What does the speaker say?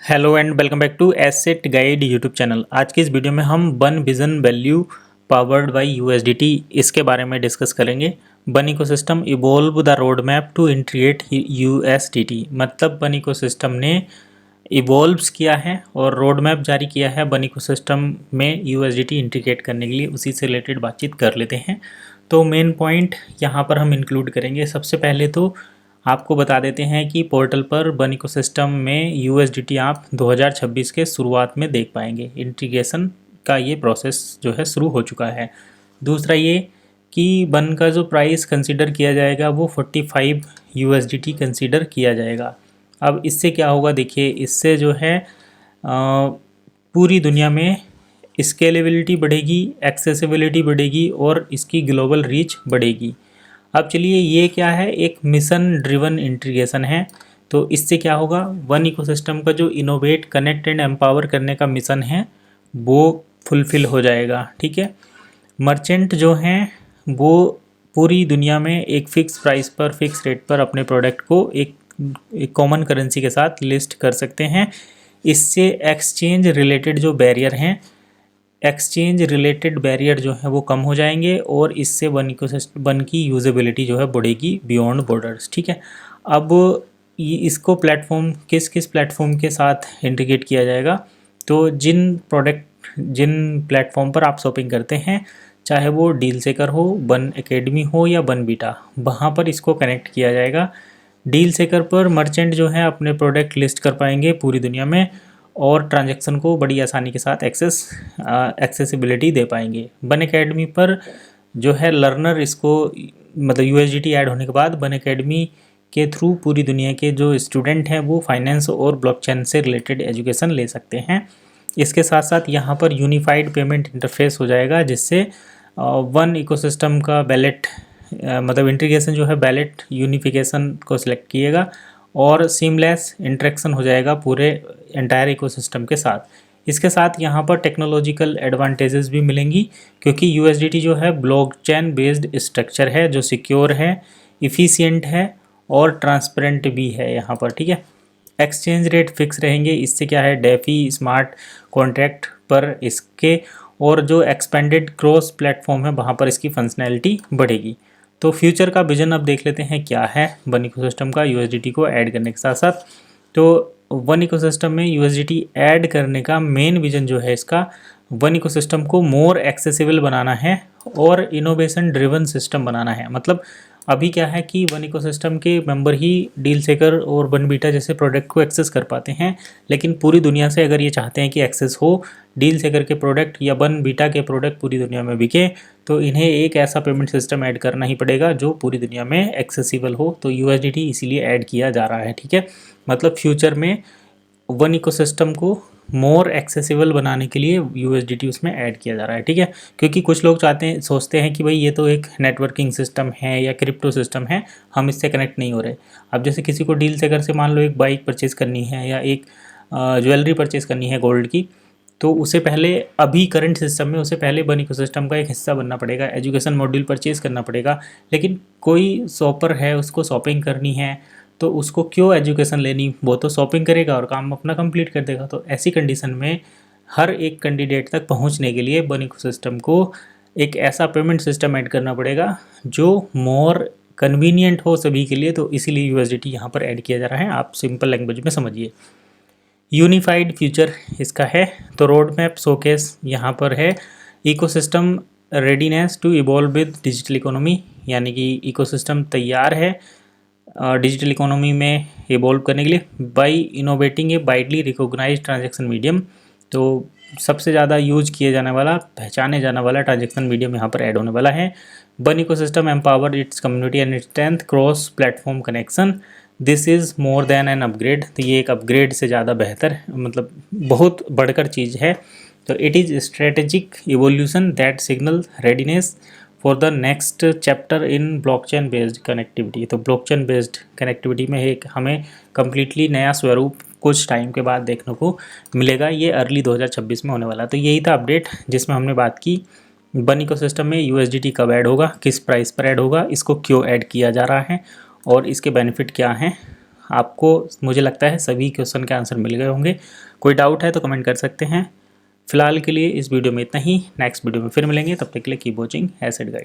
Hello and welcome back to asset guide YouTube channel. आज की इस वीडियो में हम bun vision value powered by USDT इसके बारे में डिस्कस करेंगे। Bun ecosystem evolve the road map to integrate USDT, मतलब बन इकोसिस्टम ने इवॉल्व्स किया है और रोड मैप जारी किया है बन इकोसिस्टम में यूएसडीटी इंटीग्रेट करने के लिए। उसी से रिलेटेड बातचीत कर लेते हैं। तो मेन पॉइंट यहाँ पर हम इंक्लूड करेंगे। सबसे पहले तो आपको बता देते हैं कि पोर्टल पर बन इकोसिस्टम में यूएसडीटी आप 2026 के शुरुआत में देख पाएंगे। इंटीग्रेशन का ये प्रोसेस जो है शुरू हो चुका है। दूसरा ये कि बन का जो प्राइस कंसीडर किया जाएगा वो 45 यूएसडीटी कंसीडर किया जाएगा। अब इससे क्या होगा, देखिए इससे जो है पूरी दुनिया में स्केलेबिलिटी बढ़ेगी, एक्सेसिबिलिटी बढ़ेगी और इसकी ग्लोबल रीच बढ़ेगी। अब चलिए, ये क्या है, एक मिशन ड्रिवन इंटीग्रेशन है। तो इससे क्या होगा, वन इकोसिस्टम का जो इनोवेट, कनेक्ट एंड एम्पावर करने का मिशन है वो फुलफिल हो जाएगा। ठीक है, मर्चेंट जो हैं वो पूरी दुनिया में एक फ़िक्स प्राइस पर, फिक्स रेट पर अपने प्रोडक्ट को एक कॉमन करेंसी के साथ लिस्ट कर सकते हैं। इससे एक्सचेंज रिलेटेड जो बैरियर हैं, एक्सचेंज रिलेटेड बैरियर जो है वो कम हो जाएंगे और इससे वन की यूजेबिलिटी जो है बढ़ेगी बियॉन्ड बॉर्डर्स। ठीक है, अब इसको प्लेटफॉर्म किस प्लेटफॉर्म के साथ इंटीग्रेट किया जाएगा, तो जिन प्लेटफॉर्म पर आप शॉपिंग करते हैं, चाहे वो डील सेकर हो, बन एकेडमी हो या बन बीटा, वहाँ पर इसको कनेक्ट किया जाएगा। डील सेकर पर मर्चेंट जो है अपने प्रोडक्ट लिस्ट कर पाएंगे पूरी दुनिया में और ट्रांजैक्शन को बड़ी आसानी के साथ एक्सेसिबिलिटी दे पाएंगे। बन एकेडमी पर जो है लर्नर इसको, मतलब यूएसडीटी ऐड होने के बाद बन एकेडमी के थ्रू पूरी दुनिया के जो स्टूडेंट हैं वो फाइनेंस और ब्लॉकचेन से रिलेटेड एजुकेशन ले सकते हैं। इसके साथ साथ यहाँ पर यूनिफाइड पेमेंट इंटरफेस हो जाएगा, जिससे वन इकोसिस्टम का बैलेट, मतलब इंटीग्रेशन जो है बैलेट यूनिफिकेशन को सिलेक्ट किएगा और सीमलेस इंटरेक्शन हो जाएगा पूरे एंटायर इकोसिस्टम के साथ। इसके साथ यहाँ पर टेक्नोलॉजिकल एडवांटेजेस भी मिलेंगी, क्योंकि यूएसडीटी जो है ब्लॉकचेन बेस्ड स्ट्रक्चर है जो सिक्योर है, इफ़िशियंट है और ट्रांसपेरेंट भी है यहाँ पर। ठीक है, एक्सचेंज रेट फिक्स रहेंगे। इससे क्या है, डेफी स्मार्ट कॉन्ट्रैक्ट पर इसके और जो एक्सपेंडेड क्रॉस प्लेटफॉर्म है वहाँ पर इसकी फंक्शनैलिटी बढ़ेगी। तो फ्यूचर का विजन अब देख लेते हैं क्या है वन इकोसिस्टम का यूएसडीटी को ऐड करने के साथ साथ। तो वन इकोसिस्टम में यूएसडीटी ऐड करने का मेन विजन जो है इसका, वन इकोसिस्टम को मोर एक्सेसिबल बनाना है और इनोवेशन ड्रिवन सिस्टम बनाना है। मतलब अभी क्या है कि वन इकोसिस्टम के मेंबर ही डील सेकर और बन बीटा जैसे प्रोडक्ट को एक्सेस कर पाते हैं, लेकिन पूरी दुनिया से अगर ये चाहते हैं कि एक्सेस हो, डील सेकर के प्रोडक्ट या बन बीटा के प्रोडक्ट पूरी दुनिया में बिके, तो इन्हें एक ऐसा पेमेंट सिस्टम ऐड करना ही पड़ेगा जो पूरी दुनिया में एक्सेसिबल हो। तो यूएसडीटी इसीलिए ऐड किया जा रहा है। ठीक है, मतलब फ्यूचर में वन इकोसिस्टम को मोर एक्सेसिबल बनाने के लिए यूएसडीटी उसमें ऐड किया जा रहा है। ठीक है, क्योंकि कुछ लोग सोचते हैं कि भाई ये तो एक नेटवर्किंग सिस्टम है या क्रिप्टो सिस्टम है, हम इससे कनेक्ट नहीं हो रहे। अब जैसे किसी को डील सेकर से मान लो एक बाइक परचेज़ करनी है या एक ज्वेलरी परचेज़ करनी है गोल्ड की, तो उसे पहले, अभी करंट सिस्टम में उसे पहले बन इकोसिस्टम का एक हिस्सा बनना पड़ेगा, एजुकेशन मॉड्यूल परचेज़ करना पड़ेगा। लेकिन कोई शॉपर है, उसको शॉपिंग करनी है, तो उसको क्यों एजुकेशन लेनी, वो तो शॉपिंग करेगा और काम अपना कंप्लीट कर देगा। तो ऐसी कंडीशन में हर एक कैंडिडेट तक पहुंचने के लिए बन इकोसिस्टम को एक ऐसा पेमेंट सिस्टम ऐड करना पड़ेगा जो मोर कन्वीनियंट हो सभी के लिए। तो इसीलिए यूएसडीटी यहाँ पर ऐड किया जा रहा है। आप सिंपल लैंग्वेज में समझिए, यूनिफाइड फ्यूचर इसका है। तो रोड मैप शोकेस यहाँ पर है, ecosystem readiness to evolve with digital economy, यानी कि इकोसिस्टम तैयार है डिजिटल इकोनॉमी में इवॉल्व करने के लिए बाय इनोवेटिंग ए वाइडली रिकॉग्नाइज्ड ट्रांजैक्शन मीडियम। तो सबसे ज़्यादा यूज किए जाने वाला, पहचाने जाने वाला ट्रांजैक्शन मीडियम यहाँ पर ऐड होने वाला है। बन ecosystem empower it's community and strength cross platform connection, this is more than an upgrade. तो ये एक अपग्रेड से ज़्यादा बेहतर, मतलब बहुत बढ़कर चीज़ है। तो it is strategic evolution that signal readiness for the next chapter in blockchain based connectivity. तो ब्लॉकचेन बेस्ड कनेक्टिविटी में एक हमें कम्प्लीटली नया स्वरूप कुछ टाइम के बाद देखने को मिलेगा। ये अर्ली 2026 में होने वाला। तो यही था अपडेट जिसमें हमने बात की बन इकोसिस्टम में यूएसडीटी कब ऐड होगा, किस प्राइस पर ऐड होगा, इसको क्यों ऐड किया जा रहा है और इसके बेनिफिट क्या हैं। आपको मुझे लगता है सभी क्वेश्चन के आंसर मिल गए होंगे। कोई डाउट है तो कमेंट कर सकते हैं। फिलहाल के लिए इस वीडियो में इतना ही। नेक्स्ट वीडियो में फिर मिलेंगे, तब तक के लिए कीप वॉचिंग एसेट गाइड।